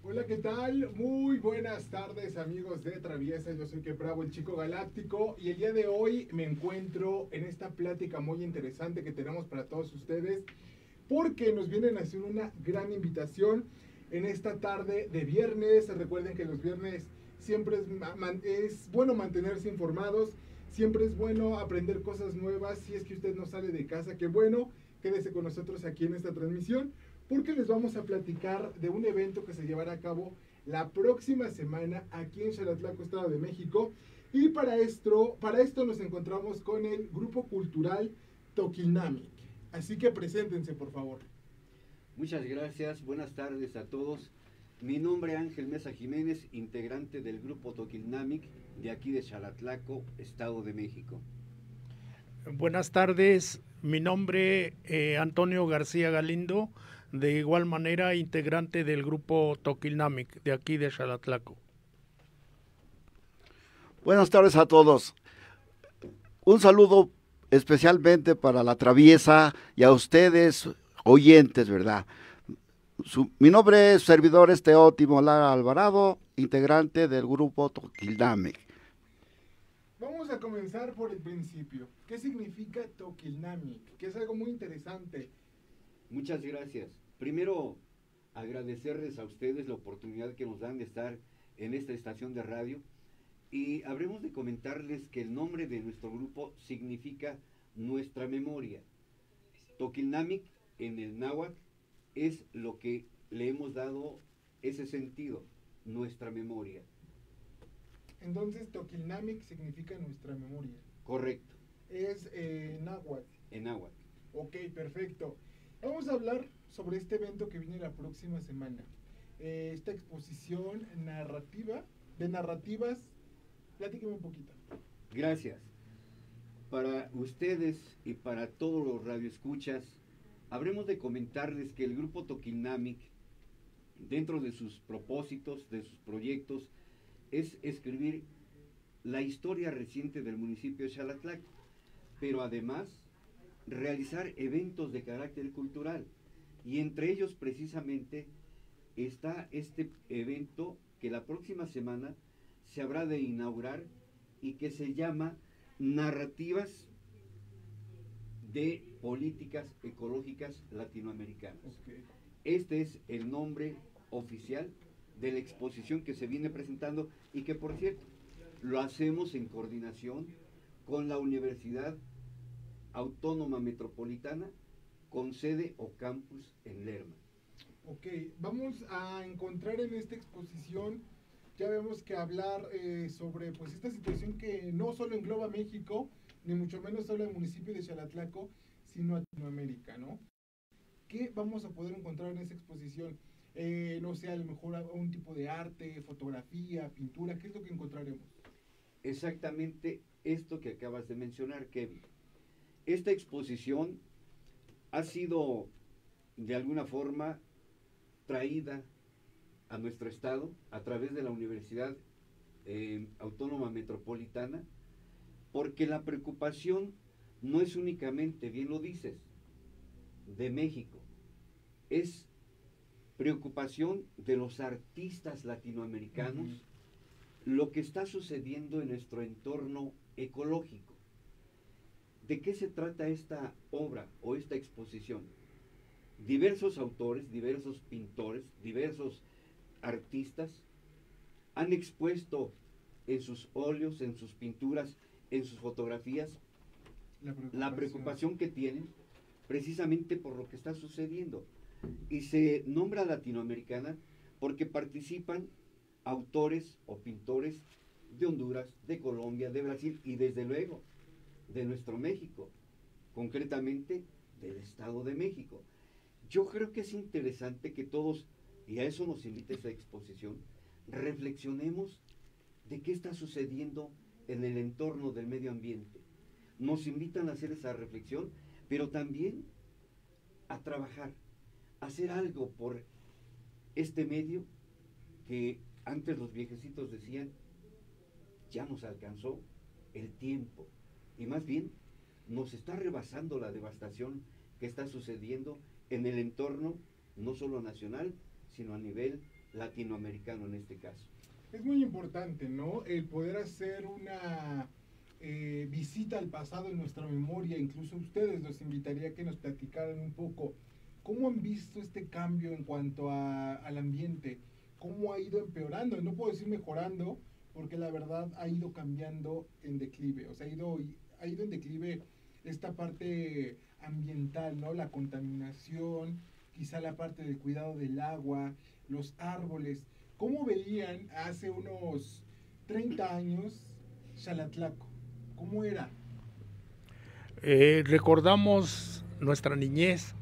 Hola, ¿qué tal? Muy buenas tardes, amigos de Traviesa. Yo soy Que Bravo, el chico galáctico, y el día de hoy me encuentro en esta plática muy interesante que tenemos para todos ustedes, porque nos vienen a hacer una gran invitación en esta tarde de viernes. Recuerden que los viernes siempre es bueno mantenerse informados, siempre es bueno aprender cosas nuevas. Si es que usted no sale de casa, qué bueno, quédese con nosotros aquí en esta transmisión, porque les vamos a platicar de un evento que se llevará a cabo la próxima semana aquí en Xalatlaco, Estado de México. Y para esto nos encontramos con el grupo cultural Toquilnamic. Así que preséntense, por favor. Muchas gracias, buenas tardes a todos. Mi nombre es Ángel Mesa Jiménez, integrante del grupo Toquilnamic de aquí de Xalatlaco, Estado de México. Buenas tardes, mi nombre es Antonio García Galindo, de igual manera integrante del grupo Toquilnamic de aquí de Xalatlaco. Buenas tardes a todos. Un saludo especialmente para la Traviesa y a ustedes, oyentes, ¿verdad? Mi nombre es servidor Teótimo Lara Alvarado, integrante del grupo Toquilnamic. Vamos a comenzar por el principio. ¿Qué significa Toquilnamic? Que es algo muy interesante. Muchas gracias. Primero, agradecerles a ustedes la oportunidad que nos dan de estar en esta estación de radio. Y habremos de comentarles que el nombre de nuestro grupo significa nuestra memoria. Toquilnamic en el náhuatl es lo que le hemos dado ese sentido, nuestra memoria. Entonces, Toquilnamic significa nuestra memoria. Correcto, Es náhuatl. en náhuatl. Ok, perfecto. Vamos a hablar sobre este evento que viene la próxima semana. Esta exposición narrativa, de narrativas. Platíqueme un poquito. Gracias. Para ustedes y para todos los radioescuchas, habremos de comentarles que el grupo Toquilnamic, dentro de sus propósitos, de sus proyectos, es escribir la historia reciente del municipio de Xalatlaco, pero además realizar eventos de carácter cultural. Y entre ellos precisamente está este evento que la próxima semana se habrá de inaugurar y que se llama Narrativas de Políticas Ecológicas Latinoamericanas. Okay. Este es el nombre oficial de la exposición que se viene presentando y que, por cierto, lo hacemos en coordinación con la Universidad Autónoma Metropolitana, con sede o campus en Lerma. Ok, vamos a encontrar en esta exposición, ya vemos que hablar sobre pues esta situación que no solo engloba México, ni mucho menos solo el municipio de Xalatlaco, sino Latinoamérica, ¿no? ¿Qué vamos a poder encontrar en esta exposición? No sé, a lo mejor un tipo de arte, fotografía, pintura, ¿qué es lo que encontraremos? Exactamente esto que acabas de mencionar, Kevin. Esta exposición ha sido de alguna forma traída a nuestro estado a través de la Universidad Autónoma Metropolitana, porque la preocupación no es únicamente, bien lo dices, de México, es preocupación de los artistas latinoamericanos, lo que está sucediendo en nuestro entorno ecológico. ¿De qué se trata esta obra o esta exposición? Diversos autores, diversos pintores, diversos artistas han expuesto en sus óleos, en sus pinturas, en sus fotografías, la preocupación que tienen precisamente por lo que está sucediendo. Y se nombra latinoamericana porque participan autores o pintores de Honduras, de Colombia, de Brasil y desde luego de nuestro México, concretamente del Estado de México. Yo creo que es interesante que todos, y a eso nos invita esta exposición, reflexionemos de qué está sucediendo en el entorno del medio ambiente. Nos invitan a hacer esa reflexión, pero también a trabajar, a hacer algo por este medio que antes los viejecitos decían, ya nos alcanzó el tiempo, y más bien nos está rebasando la devastación que está sucediendo en el entorno no solo nacional, sino a nivel latinoamericano en este caso. Es muy importante, ¿no? El poder hacer una visita al pasado en nuestra memoria. Incluso ustedes los invitaría a que nos platicaran un poco cómo han visto este cambio en cuanto al ambiente, cómo ha ido empeorando. No puedo decir mejorando, porque la verdad ha ido cambiando en declive. O sea, ha ido en declive esta parte ambiental, ¿no? La contaminación, quizá la parte del cuidado del agua, los árboles. ¿Cómo veían hace unos 30 años Xalatlaco? ¿Cómo era? Recordamos nuestra niñez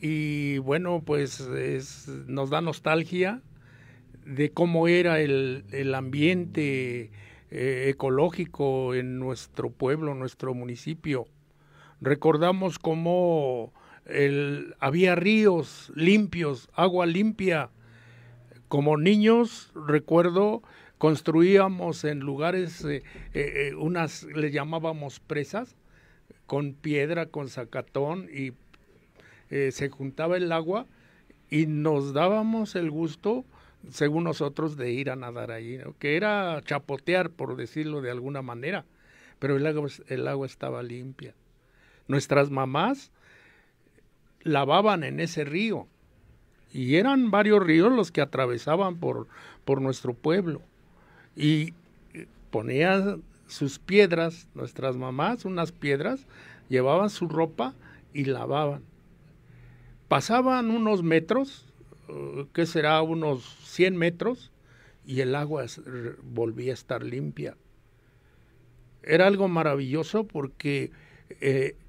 y bueno, pues nos da nostalgia de cómo era el ambiente ecológico en nuestro pueblo, nuestro municipio. Recordamos cómo había ríos limpios, agua limpia. Como niños, recuerdo, construíamos en lugares, le llamábamos presas, con piedra, con zacatón, y se juntaba el agua y nos dábamos el gusto, según nosotros, de ir a nadar ahí, ¿no? Que era chapotear, por decirlo de alguna manera, pero el agua estaba limpia. Nuestras mamás lavaban en ese río, y eran varios ríos los que atravesaban por nuestro pueblo, y ponían sus piedras, nuestras mamás, unas piedras, llevaban su ropa y lavaban. Pasaban unos metros, ¿qué será? Unos 100 metros, y el agua volvía a estar limpia. Era algo maravilloso porque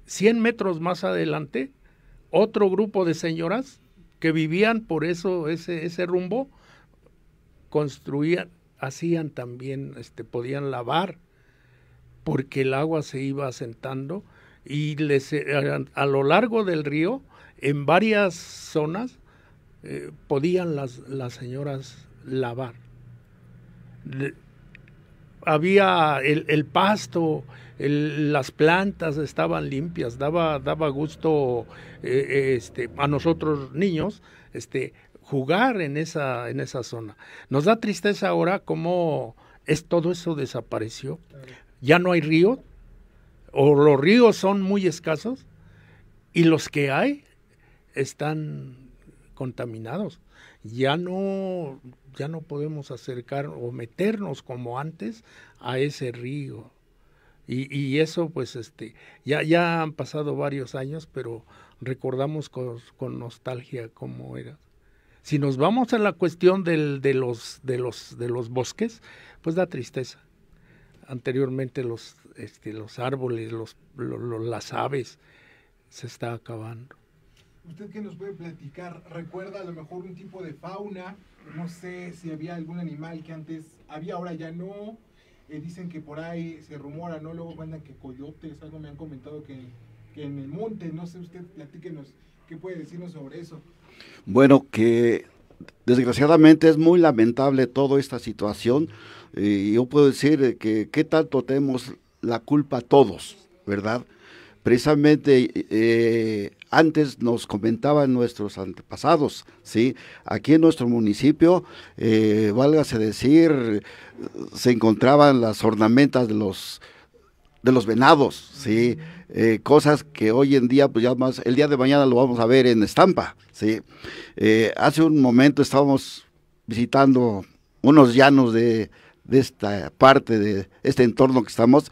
100 metros más adelante, otro grupo de señoras que vivían por ese rumbo, construían, hacían también, podían lavar, porque el agua se iba asentando, y a lo largo del río, en varias zonas, podían las señoras lavar. Había el pasto, las plantas estaban limpias, daba gusto a nosotros niños jugar en esa zona. Nos da tristeza ahora cómo todo eso desapareció. Ya no hay río, o los ríos son muy escasos, y los que hay están contaminados. Ya no podemos acercar o meternos como antes a ese río. Y eso, pues, ya han pasado varios años, pero recordamos con nostalgia cómo era. Si nos vamos a la cuestión de los bosques, pues da tristeza. Anteriormente los árboles, las aves, se está acabando. ¿Usted qué nos puede platicar? ¿Recuerda a lo mejor un tipo de fauna? No sé si había algún animal que antes había, ahora ya no. Dicen que por ahí se rumora, ¿no? Luego mandan que coyotes, algo me han comentado que en el monte. No sé, usted platíquenos, ¿qué puede decirnos sobre eso? Bueno, que desgraciadamente es muy lamentable toda esta situación. Yo puedo decir que qué tanto tenemos la culpa todos, ¿verdad? Precisamente antes nos comentaban nuestros antepasados, ¿sí? Aquí en nuestro municipio, válgase decir, se encontraban las ornamentas de los venados, ¿sí? Cosas que hoy en día, pues ya más, el día de mañana lo vamos a ver en estampa, ¿sí? Hace un momento estábamos visitando unos llanos de esta parte, de este entorno que estamos,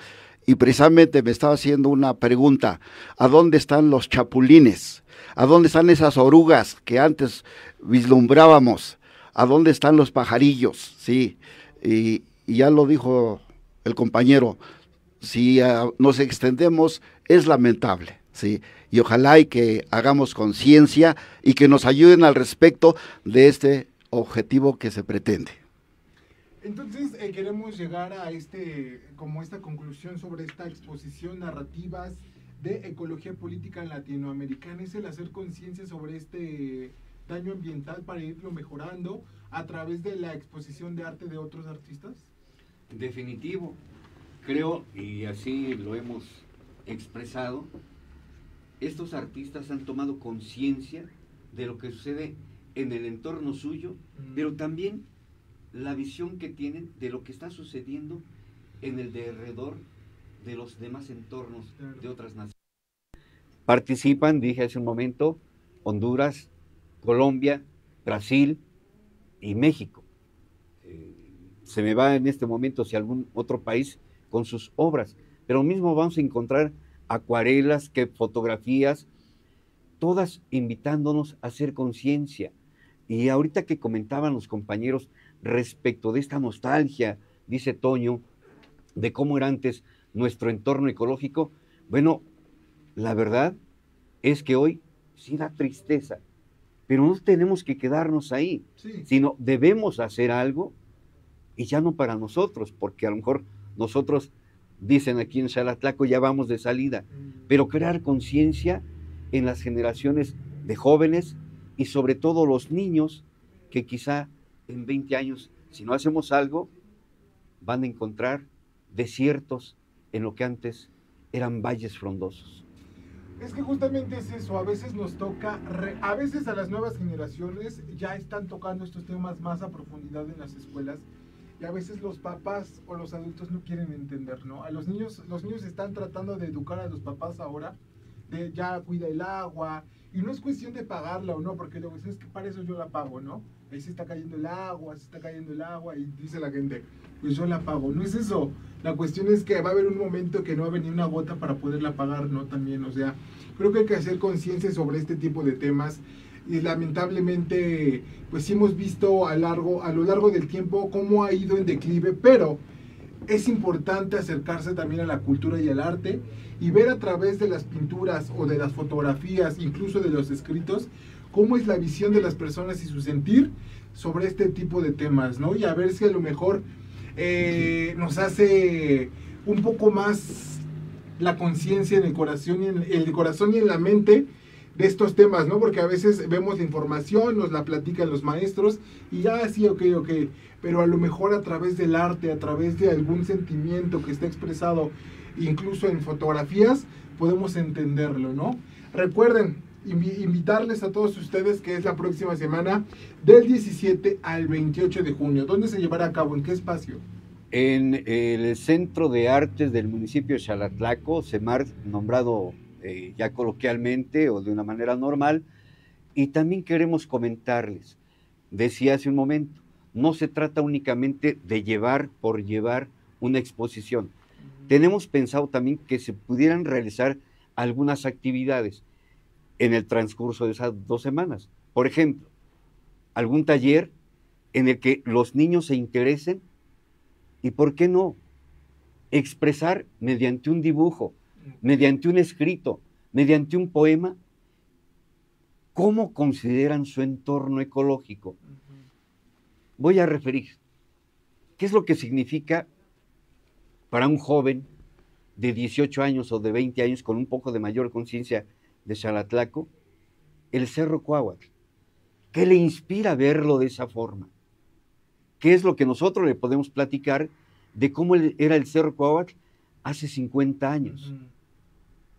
y precisamente me estaba haciendo una pregunta: ¿a dónde están los chapulines? ¿A dónde están esas orugas que antes vislumbrábamos? ¿A dónde están los pajarillos? Sí, y ya lo dijo el compañero, si nos extendemos es lamentable, sí, y ojalá y que hagamos conciencia y que nos ayuden al respecto de este objetivo que se pretende. Entonces queremos llegar a esta conclusión sobre esta exposición, narrativas de ecología política latinoamericana. Es el hacer conciencia sobre este daño ambiental para irlo mejorando a través de la exposición de arte de otros artistas. Definitivo, creo, y así lo hemos expresado, estos artistas han tomado conciencia de lo que sucede en el entorno suyo, pero también la visión que tienen de lo que está sucediendo en el derredor de los demás entornos de otras naciones. Participan, dije hace un momento, Honduras, Colombia, Brasil y México. Se me va en este momento si algún otro país con sus obras, pero mismo vamos a encontrar acuarelas, fotografías, todas invitándonos a hacer conciencia. Y ahorita que comentaban los compañeros respecto de esta nostalgia, dice Toño, de cómo era antes nuestro entorno ecológico, bueno, la verdad es que hoy sí da tristeza, pero no tenemos que quedarnos ahí, sino debemos hacer algo, y ya no para nosotros, porque a lo mejor nosotros, dicen aquí en Xalatlaco, ya vamos de salida, pero crear conciencia en las generaciones de jóvenes y sobre todo los niños que quizá en 20 años, si no hacemos algo, van a encontrar desiertos en lo que antes eran valles frondosos. Es que justamente es eso, a veces nos toca, a veces a las nuevas generaciones ya están tocando estos temas más a profundidad en las escuelas, y a veces los papás o los adultos no quieren entender, ¿no? A los niños están tratando de educar a los papás ahora, de ya cuida el agua, y no es cuestión de pagarla o no, porque luego dicen, es que para eso yo la pago, ¿no? Ahí se está cayendo el agua, y dice la gente, pues yo la pago. No es eso, la cuestión es que va a haber un momento que no va a venir una gota para poderla pagar, ¿no? También, o sea, creo que hay que hacer conciencia sobre este tipo de temas, y lamentablemente, pues sí hemos visto a lo largo del tiempo cómo ha ido en declive, pero es importante acercarse también a la cultura y al arte, y ver a través de las pinturas o de las fotografías, incluso de los escritos, cómo es la visión de las personas y su sentir sobre este tipo de temas, ¿no? Y a ver si a lo mejor nos hace un poco más la conciencia en el corazón y en la mente de estos temas, ¿no? Porque a veces vemos la información, nos la platican los maestros y ya sí, ok, pero a lo mejor a través del arte, a través de algún sentimiento que está expresado incluso en fotografías, podemos entenderlo, ¿no? Recuerden, invitarles a todos ustedes que es la próxima semana del 17 al 28 de junio. ¿Dónde se llevará a cabo? ¿En qué espacio? En el Centro de Artes del municipio de Xalatlaco, CEMART, nombrado ya coloquialmente o de una manera normal. Y también queremos comentarles, decía hace un momento, no se trata únicamente de llevar por llevar una exposición. Tenemos pensado también que se pudieran realizar algunas actividades en el transcurso de esas 2 semanas. Por ejemplo, algún taller en el que los niños se interesen y, ¿por qué no?, expresar mediante un dibujo, mediante un escrito, mediante un poema, cómo consideran su entorno ecológico. Voy a referir, ¿qué es lo que significa para un joven de 18 años o de 20 años con un poco de mayor conciencia de Xalatlaco, el Cerro Cuauhtl? ¿Qué le inspira verlo de esa forma? ¿Qué es lo que nosotros le podemos platicar de cómo era el Cerro Cuauhtl hace 50 años?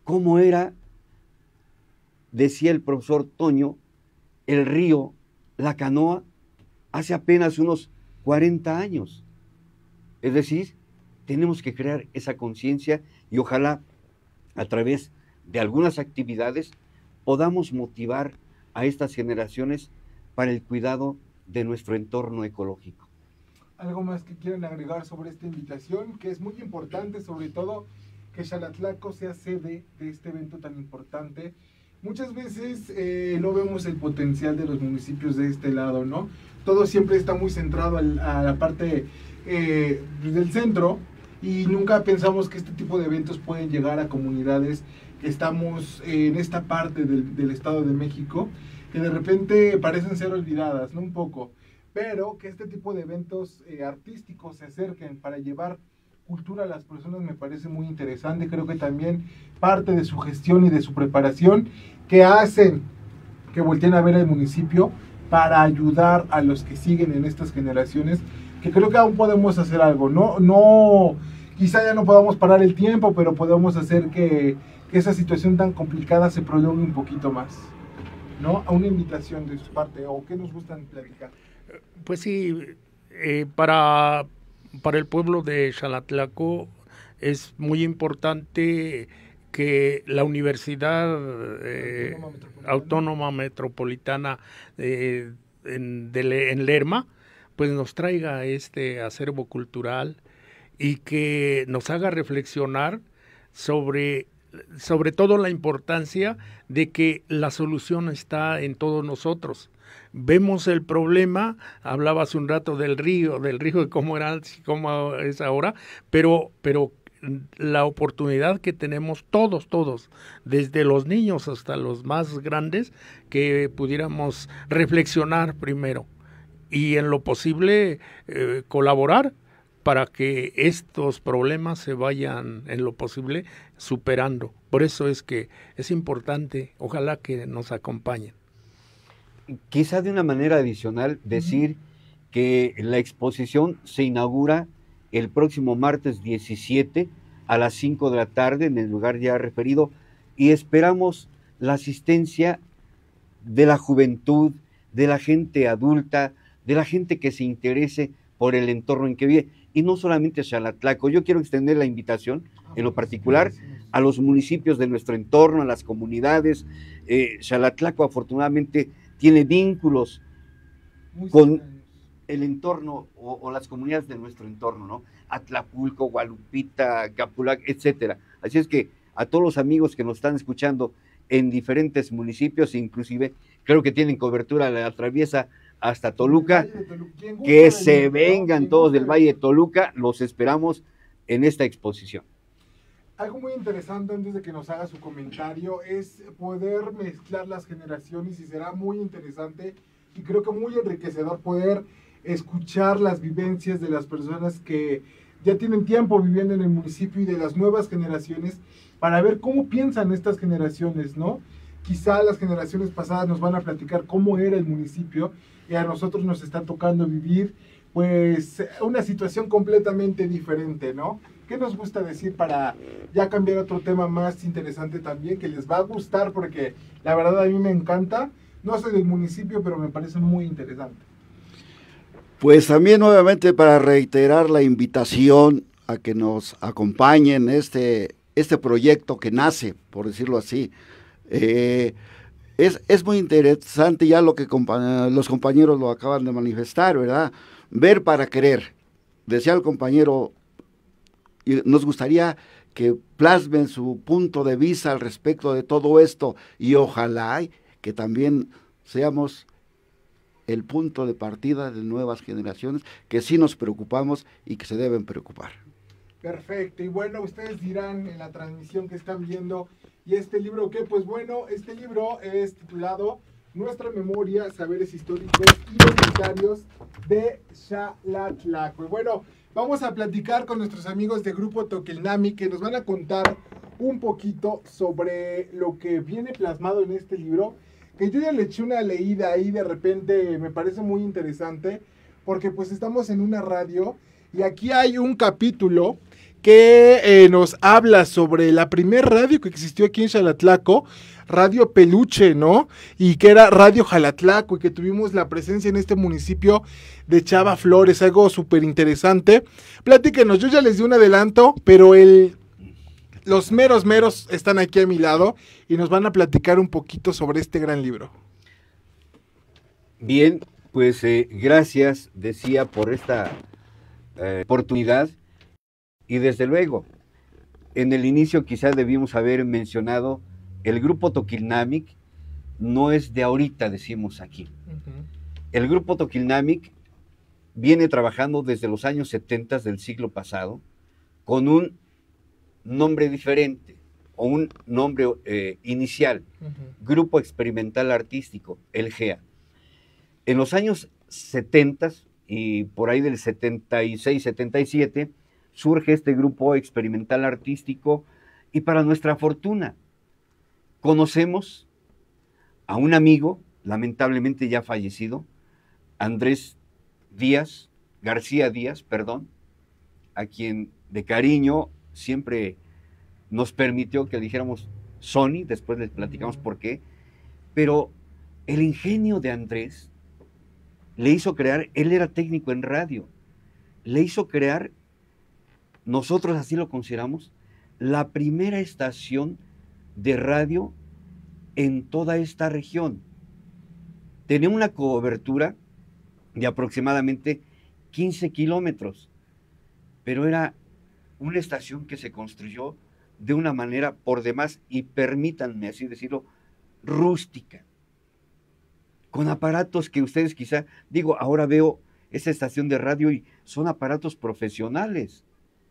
¿Cómo era, decía el profesor Toño, el río, la canoa, hace apenas unos 40 años? Es decir, tenemos que crear esa conciencia y ojalá a través de algunas actividades podamos motivar a estas generaciones para el cuidado de nuestro entorno ecológico. ¿Algo más que quieran agregar sobre esta invitación? Que es muy importante, sobre todo, que Xalatlaco sea sede de este evento tan importante. Muchas veces no vemos el potencial de los municipios de este lado, ¿no? Todo siempre está muy centrado a la parte del centro, y nunca pensamos que este tipo de eventos pueden llegar a comunidades que estamos en esta parte del Estado de México, que de repente parecen ser olvidadas, ¿no? Un poco, pero que este tipo de eventos artísticos se acerquen para llevar cultura a las personas me parece muy interesante. Creo que también parte de su gestión y de su preparación que hacen que volteen a ver al municipio para ayudar a los que siguen en estas generaciones, que creo que aún podemos hacer algo, no quizá ya no podamos parar el tiempo, pero podemos hacer que esa situación tan complicada se prolongue un poquito más. ¿no? A una invitación de su parte, o qué nos gustan platicar. Pues sí, para el pueblo de Xalatlaco es muy importante que la Universidad Autónoma Metropolitana en Lerma pues nos traiga este acervo cultural y que nos haga reflexionar sobre todo la importancia de que la solución está en todos nosotros. Vemos el problema, hablaba hace un rato del río de cómo era antes y cómo es ahora, pero la oportunidad que tenemos todos, desde los niños hasta los más grandes, que pudiéramos reflexionar primero y en lo posible colaborar para que estos problemas se vayan en lo posible superando. Por eso es que es importante, ojalá que nos acompañen. Quizá de una manera adicional decir que la exposición se inaugura el próximo martes 17 a las 5 de la tarde en el lugar ya referido, y esperamos la asistencia de la juventud, de la gente adulta, de la gente que se interese por el entorno en que vive, y no solamente Xalatlaco. Yo quiero extender la invitación, en lo particular, a los municipios de nuestro entorno, a las comunidades. Xalatlaco afortunadamente tiene vínculos con el entorno o las comunidades de nuestro entorno, ¿no? Atlapulco, Gualupita, Capulac, etcétera. Así es que a todos los amigos que nos están escuchando en diferentes municipios, inclusive creo que tienen cobertura, la atraviesa hasta Toluca, que se vengan todos del Valle de Toluca, los esperamos en esta exposición. Algo muy interesante antes de que nos haga su comentario es poder mezclar las generaciones, y será muy interesante y creo que muy enriquecedor poder escuchar las vivencias de las personas que ya tienen tiempo viviendo en el municipio y de las nuevas generaciones, para ver cómo piensan estas generaciones, ¿no? Quizá las generaciones pasadas nos van a platicar cómo era el municipio, y a nosotros nos está tocando vivir pues una situación completamente diferente, ¿no? ¿Qué nos gusta decir para ya cambiar a otro tema más interesante también, que les va a gustar, porque la verdad a mí me encanta? No soy del municipio, pero me parece muy interesante. Pues también nuevamente para reiterar la invitación a que nos acompañen este proyecto que nace, por decirlo así. Es muy interesante ya lo que los compañeros lo acaban de manifestar, ¿verdad? Ver para querer. Decía el compañero, y nos gustaría que plasmen su punto de vista al respecto de todo esto, y ojalá que también seamos el punto de partida de nuevas generaciones que sí nos preocupamos y que se deben preocupar. Perfecto, y bueno, ustedes dirán en la transmisión que están viendo, ¿y este libro qué? Pues bueno, este libro es titulado Nuestra Memoria, Saberes Históricos y Identitarios de Xalatlaco. Y bueno, vamos a platicar con nuestros amigos de Grupo Toquilnami, que nos van a contar un poquito sobre lo que viene plasmado en este libro, que yo ya le eché una leída ahí, de repente me parece muy interesante, porque pues estamos en una radio, y aquí hay un capítulo que nos habla sobre la primer radio que existió aquí en Xalatlaco, Radio Peluche, ¿no? Y que era Radio Xalatlaco, y que tuvimos la presencia en este municipio de Chava Flores, algo súper interesante. Platíquenos, yo ya les di un adelanto, pero los meros están aquí a mi lado y nos van a platicar un poquito sobre este gran libro. Bien, pues gracias, decía, por esta oportunidad. Y desde luego, en el inicio quizás debimos haber mencionado, el Grupo Toquilnamic no es de ahorita, decimos aquí. El Grupo Toquilnamic viene trabajando desde los años 70 del siglo pasado con un nombre diferente, o un nombre inicial, Grupo Experimental Artístico, el GEA. En los años 70 y por ahí del 76, 77, surge este Grupo Experimental Artístico, y para nuestra fortuna conocemos a un amigo, lamentablemente ya fallecido, Andrés García Díaz, a quien de cariño siempre nos permitió que le dijéramos Sony, después les platicamos por qué, pero el ingenio de Andrés le hizo crear, él era técnico en radio, le hizo crear, nosotros así lo consideramos, la primera estación de radio en toda esta región. Tenía una cobertura de aproximadamente 15 kilómetros, pero era una estación que se construyó de una manera por demás, y permítanme así decirlo, rústica, con aparatos que ustedes quizá, digo, ahora veo esa estación de radio y son aparatos profesionales,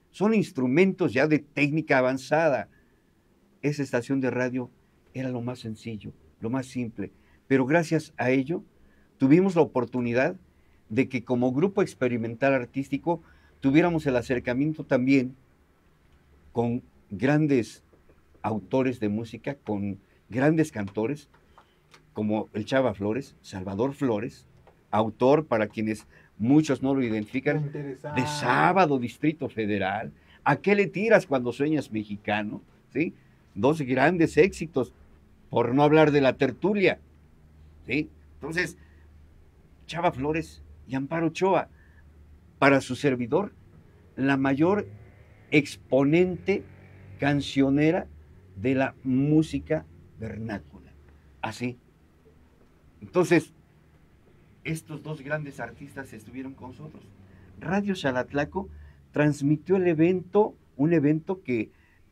son instrumentos ya de técnica avanzada. Esa estación de radio era lo más sencillo, lo más simple, pero gracias a ello tuvimos la oportunidad de que como grupo experimental artístico tuviéramos el acercamiento también con grandes autores de música, con grandes cantores, como el Chava Flores, Salvador Flores, autor, para quienes muchos no lo identifican, de Sábado, Distrito Federal, ¿A qué le tiras cuando sueñas mexicano? ¿Sí? Dos grandes éxitos, por no hablar de La Tertulia, ¿sí? Entonces, Chava Flores y Amparo Ochoa, para su servidor, la mayor exponente cancionera de la música vernácula. Así. Entonces, estos dos grandes artistas estuvieron con nosotros. Radio Xalatlaco transmitió el evento, un evento que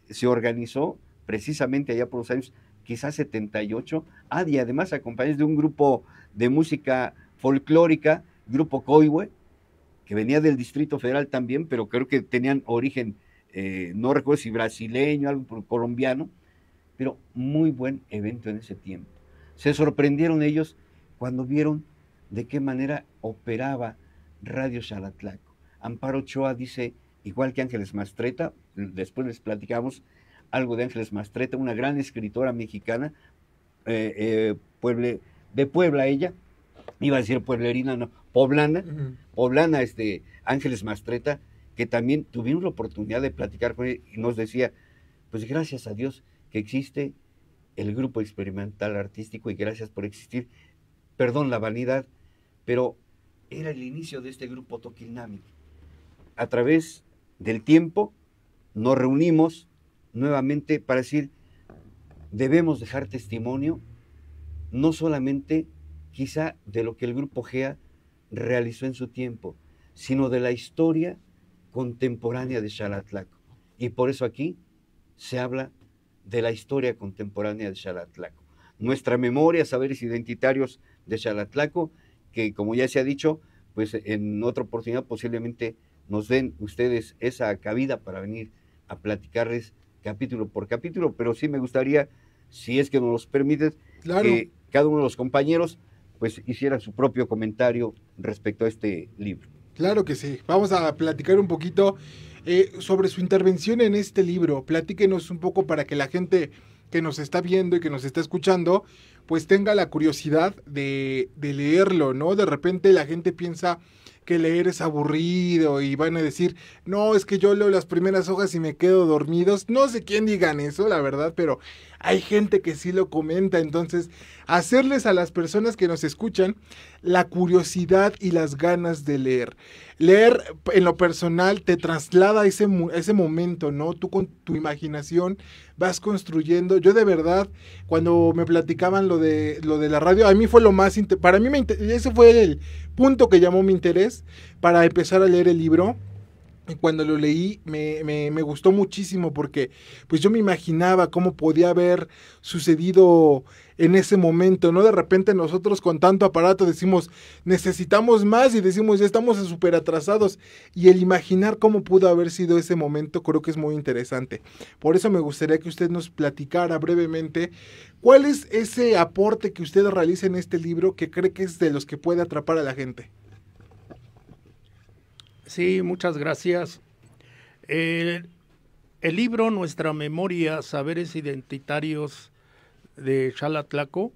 se organizó precisamente allá por los años, quizás 78, y además acompañados de un grupo de música folclórica, Grupo Coihue, que venía del Distrito Federal también, pero creo que tenían origen, no recuerdo si brasileño, algo colombiano, pero muy buen evento en ese tiempo. Se sorprendieron ellos cuando vieron de qué manera operaba Radio Xalatlaco. Amparo Ochoa dice, igual que Ángeles Mastretta, después les platicamos algo de Ángeles Mastretta, una gran escritora mexicana, de Puebla ella, iba a decir pueblerina, no, poblana, poblana, Ángeles Mastretta, que también tuvimos la oportunidad de platicar con él y nos decía, pues gracias a Dios que existe el grupo experimental artístico y gracias por existir, perdón la vanidad, pero era el inicio de este grupo Toquilnami. A través del tiempo nos reunimos nuevamente para decir, debemos dejar testimonio no solamente quizá de lo que el Grupo GEA realizó en su tiempo, sino de la historia contemporánea de Xalatlaco. Y por eso aquí se habla de la historia contemporánea de Xalatlaco. Nuestra memoria, saberes identitarios de Xalatlaco, que como ya se ha dicho, pues en otra oportunidad posiblemente nos den ustedes esa cabida para venir a platicarles capítulo por capítulo, pero sí me gustaría, si es que nos los permites, claro, que cada uno de los compañeros pues hiciera su propio comentario respecto a este libro. Claro que sí. Vamos a platicar un poquito sobre su intervención en este libro. Platíquenos un poco para que la gente que nos está viendo y que nos está escuchando, pues tenga la curiosidad de leerlo, ¿no? De repente la gente piensa que leer es aburrido y van a decir, no, es que yo leo las primeras hojas y me quedo dormidos. No sé quién digan eso, la verdad, pero hay gente que sí lo comenta. Entonces, hacerles a las personas que nos escuchan la curiosidad y las ganas de leer. Leer en lo personal te traslada a ese momento, ¿no? Tú con tu imaginación vas construyendo. Yo de verdad, cuando me platicaban lo de la radio, a mí fue lo más, para mí ese fue el punto que llamó mi interés para empezar a leer el libro. Y cuando lo leí me gustó muchísimo porque pues yo me imaginaba cómo podía haber sucedido en ese momento, ¿no? De repente nosotros con tanto aparato decimos necesitamos más y decimos ya estamos súper atrasados, y el imaginar cómo pudo haber sido ese momento creo que es muy interesante. Por eso me gustaría que usted nos platicara brevemente cuál es ese aporte que usted realiza en este libro que cree que es de los que puede atrapar a la gente. Sí, muchas gracias. El libro Nuestra Memoria, Saberes Identitarios de Xalatlaco,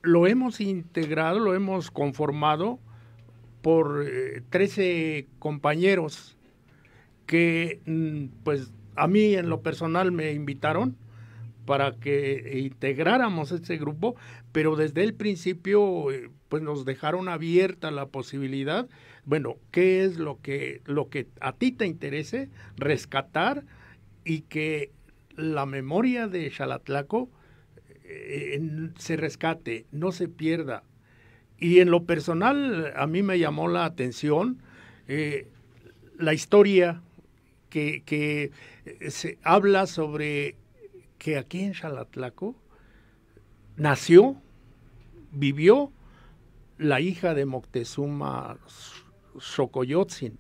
lo hemos integrado, lo hemos conformado por 13 compañeros que, pues, a mí en lo personal me invitaron para que integráramos ese grupo, pero desde el principio pues nos dejaron abierta la posibilidad, bueno, ¿qué es lo que a ti te interese rescatar y que la memoria de Xalatlaco se rescate, no se pierda? Y en lo personal a mí me llamó la atención la historia que se habla sobre que aquí en Xalatlaco nació, vivió la hija de Moctezuma Xocoyotzin,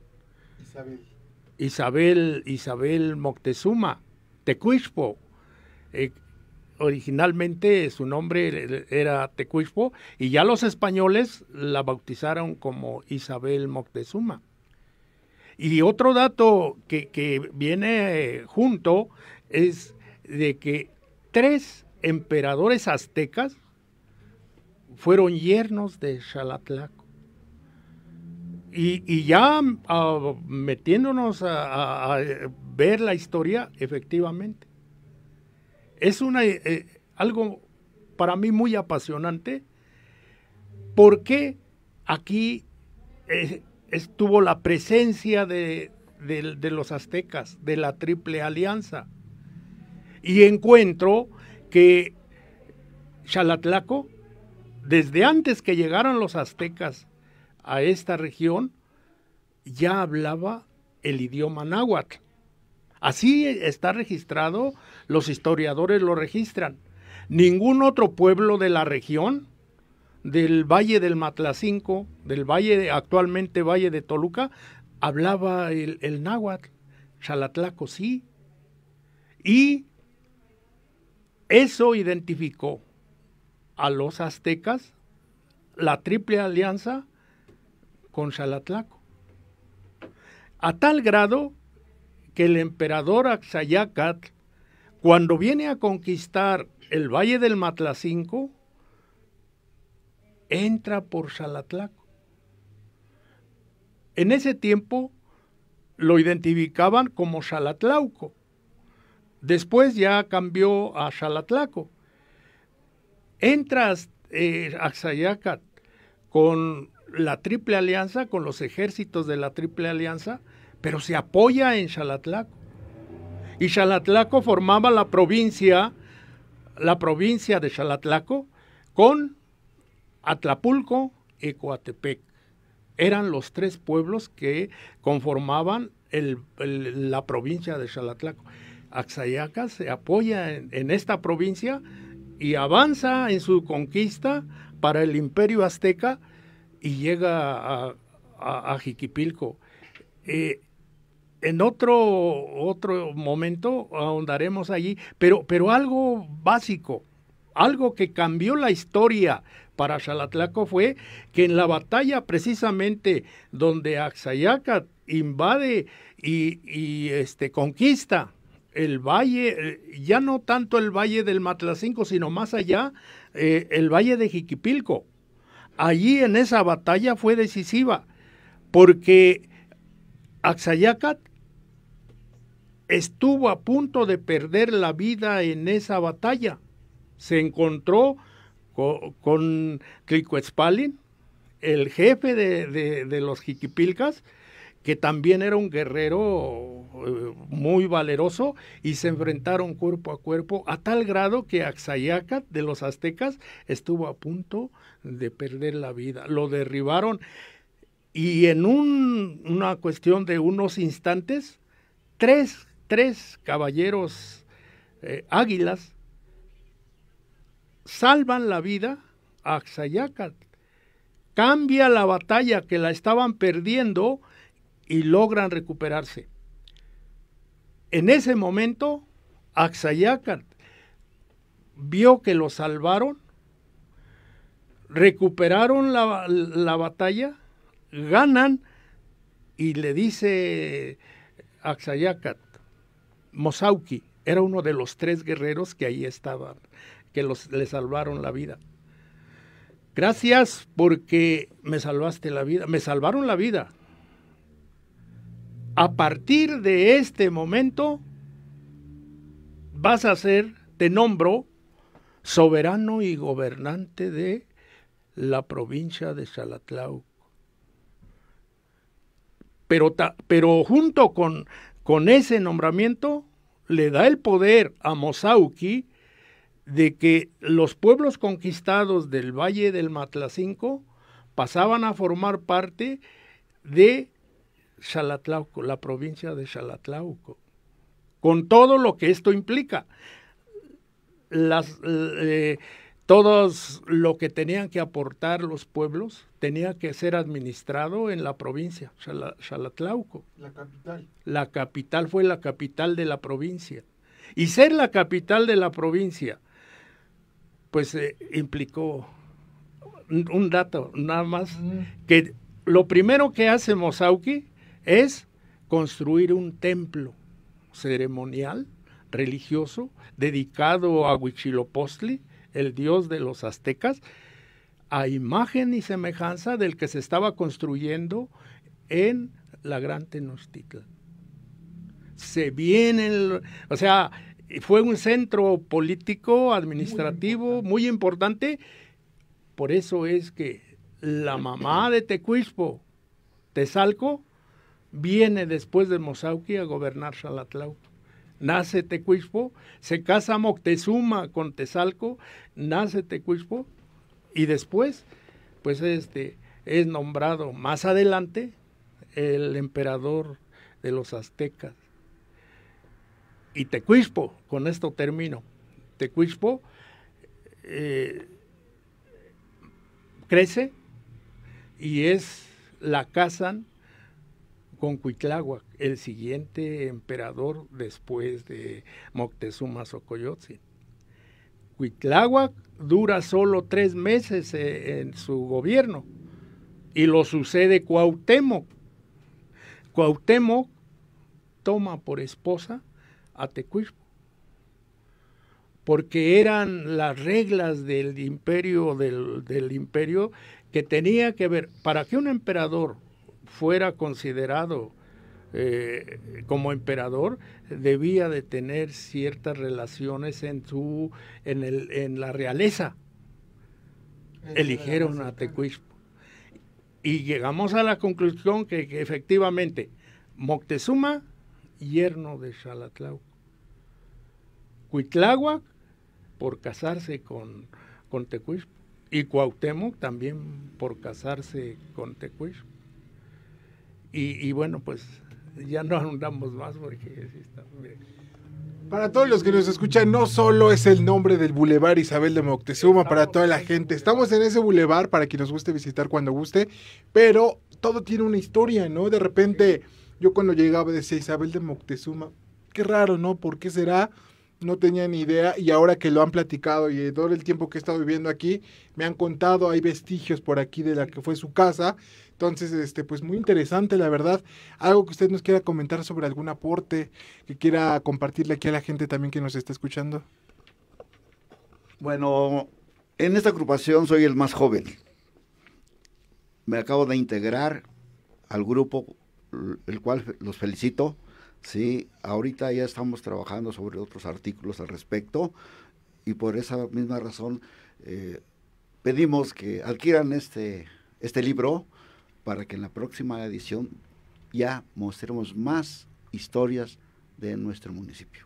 Isabel Moctezuma, Tecuixpo. Originalmente su nombre era Tecuixpo y ya los españoles la bautizaron como Isabel Moctezuma. Y otro dato que viene junto es de que 3 emperadores aztecas fueron yernos de Xalatlaco. Y ya metiéndonos a ver la historia, efectivamente, es algo para mí muy apasionante, porque aquí estuvo la presencia de los aztecas, de la Triple Alianza. Y encuentro que Xalatlaco, desde antes que llegaran los aztecas a esta región, ya hablaba el idioma náhuatl. Así está registrado, los historiadores lo registran. Ningún otro pueblo de la región, del Valle del Matlacinco, actualmente Valle de Toluca, hablaba el náhuatl. Xalatlaco sí. Y eso identificó a los aztecas, la Triple Alianza con Xalatlaco. A tal grado que el emperador Axayácatl, cuando viene a conquistar el Valle del Matlacinco, entra por Xalatlaco. En ese tiempo lo identificaban como Xalatlauco. Después ya cambió a Xalatlaco. Entra Axayácatl con la Triple Alianza, con los ejércitos de la Triple Alianza, pero se apoya en Xalatlaco. Y Xalatlaco formaba la provincia de Xalatlaco con Atlapulco y Coatepec. Eran los 3 pueblos que conformaban la provincia de Xalatlaco. Axayácatl se apoya en esta provincia y avanza en su conquista para el Imperio Azteca y llega a Jiquipilco. En otro momento ahondaremos allí, pero algo básico, algo que cambió la historia para Xalatlaco fue que en la batalla precisamente donde Axayácatl invade y conquista el valle, ya no tanto el Valle del Matlacinco, sino más allá, el Valle de Jiquipilco. Allí en esa batalla fue decisiva, porque Axayácatl estuvo a punto de perder la vida en esa batalla. Se encontró con Tlicuetzpalin, el jefe de los Jiquipilcas, que también era un guerrero muy valeroso, y se enfrentaron cuerpo a cuerpo a tal grado que Axayácatl de los aztecas estuvo a punto de perder la vida. Lo derribaron y en una cuestión de unos instantes, tres caballeros águilas salvan la vida a Axayácatl. Cambia la batalla, que la estaban perdiendo, y logran recuperarse. En ese momento, Axayácatl vio que lo salvaron, recuperaron la batalla, ganan, y le dice Axayácatl, Mozauqui, era uno de los 3 guerreros que ahí estaban, que le salvaron la vida. Gracias porque me salvaste la vida, me salvaron la vida. A partir de este momento vas a ser te nombro soberano y gobernante de la provincia de Xalatlauco. Pero junto con ese nombramiento le da el poder a Mozauqui de que los pueblos conquistados del Valle del Matlacinco pasaban a formar parte de Xalatlauco, la provincia de Xalatlauco, con todo lo que esto implica. Todos lo que tenían que aportar los pueblos tenía que ser administrado en la provincia, Xalatlauco. La capital. La capital fue la capital de la provincia. Y ser la capital de la provincia, pues implicó un dato nada más, que lo primero que hace Mozauqui es construir un templo ceremonial, religioso, dedicado a Huitzilopochtli, el dios de los aztecas, a imagen y semejanza del que se estaba construyendo en la Gran Tenochtitlan. O sea, fue un centro político, administrativo, muy importante. Por eso es que la mamá de Tecuixpo, Tezalco, viene después de Mozauqui a gobernar Xalatlauco. Nace Tecuixpo, se casa Moctezuma con Tezalco, nace Tecuixpo y después pues es nombrado más adelante el emperador de los aztecas. Y Tecuixpo, con esto termino, Tecuixpo crece y la casan con Cuitláhuac, el siguiente emperador después de Moctezuma Xocoyotzin. Cuitláhuac dura solo 3 meses en su gobierno y lo sucede Cuauhtémoc. Cuauhtémoc toma por esposa a Tecuixpo, porque eran las reglas del imperio, del imperio, que tenía que ver, para que un emperador fuera considerado como emperador, debía de tener ciertas relaciones en la realeza. Eligieron a Tecuixpo. Y llegamos a la conclusión que efectivamente Moctezuma, yerno de Xalatlauco. Cuitláhuac, por casarse con Tecuixpo. Y Cuauhtémoc también por casarse con Tecuixpo. Y bueno, pues ya no ahondamos más porque sí está bien. Para todos los que nos escuchan, no solo es el nombre del Boulevard Isabel de Moctezuma, para toda la gente. Estamos en ese boulevard para quien nos guste visitar cuando guste, pero todo tiene una historia, ¿no? De repente, yo cuando llegaba decía Isabel de Moctezuma, qué raro, ¿no? ¿Por qué será? No tenía ni idea, y ahora que lo han platicado y todo el tiempo que he estado viviendo aquí, me han contado, hay vestigios por aquí de la que fue su casa. Entonces, pues muy interesante, la verdad. Algo que usted nos quiera comentar sobre algún aporte que quiera compartirle aquí a la gente también que nos está escuchando. Bueno, en esta agrupación soy el más joven. Me acabo de integrar al grupo, el cual los felicito. Sí, ahorita ya estamos trabajando sobre otros artículos al respecto y por esa misma razón pedimos que adquieran este libro para que en la próxima edición ya mostremos más historias de nuestro municipio.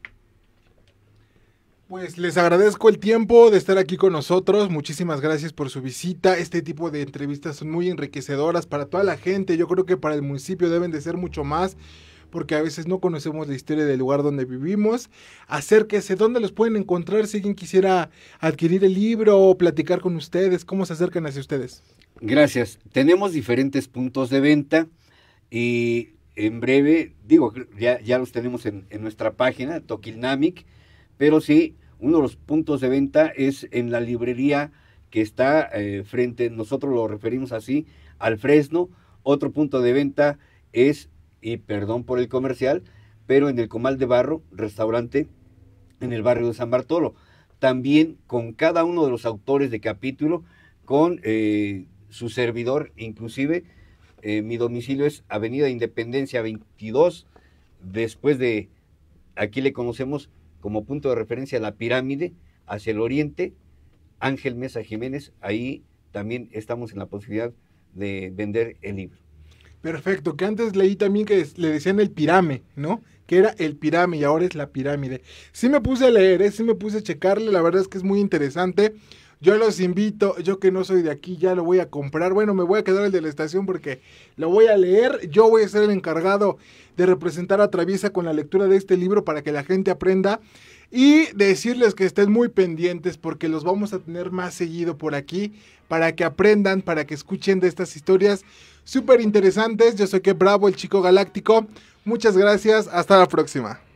Pues les agradezco el tiempo de estar aquí con nosotros, muchísimas gracias por su visita. Este tipo de entrevistas son muy enriquecedoras para toda la gente, yo creo que para el municipio deben de ser mucho más, porque a veces no conocemos la historia del lugar donde vivimos. Acérquese, ¿dónde los pueden encontrar si alguien quisiera adquirir el libro o platicar con ustedes? ¿Cómo se acercan hacia ustedes? Gracias. Tenemos diferentes puntos de venta y en breve, ya los tenemos en nuestra página, Toquilnamic, pero sí, uno de los puntos de venta es en la librería que está frente, nosotros lo referimos así, al Fresno. Otro punto de venta es, y perdón por el comercial, pero en el Comal de Barro, restaurante en el barrio de San Bartolo. También con cada uno de los autores de capítulo, con su servidor, inclusive, mi domicilio es Avenida Independencia 22, después de, aquí le conocemos como punto de referencia la pirámide hacia el oriente, Ángel Mesa Jiménez, ahí también estamos en la posibilidad de vender el libro. Perfecto, que antes leí también que le decían el pirame, ¿no? Que era el pirame y ahora es la pirámide. Sí me puse a leer, sí me puse a checarle, la verdad es que es muy interesante. Yo los invito, yo que no soy de aquí, ya lo voy a comprar. Bueno, me voy a quedar el de la estación porque lo voy a leer. Yo voy a ser el encargado de representar a Traviesa con la lectura de este libro para que la gente aprenda. Y decirles que estén muy pendientes porque los vamos a tener más seguido por aquí para que aprendan, para que escuchen de estas historias súper interesantes. Yo soy Que Bravo, el Chico Galáctico. Muchas gracias, hasta la próxima.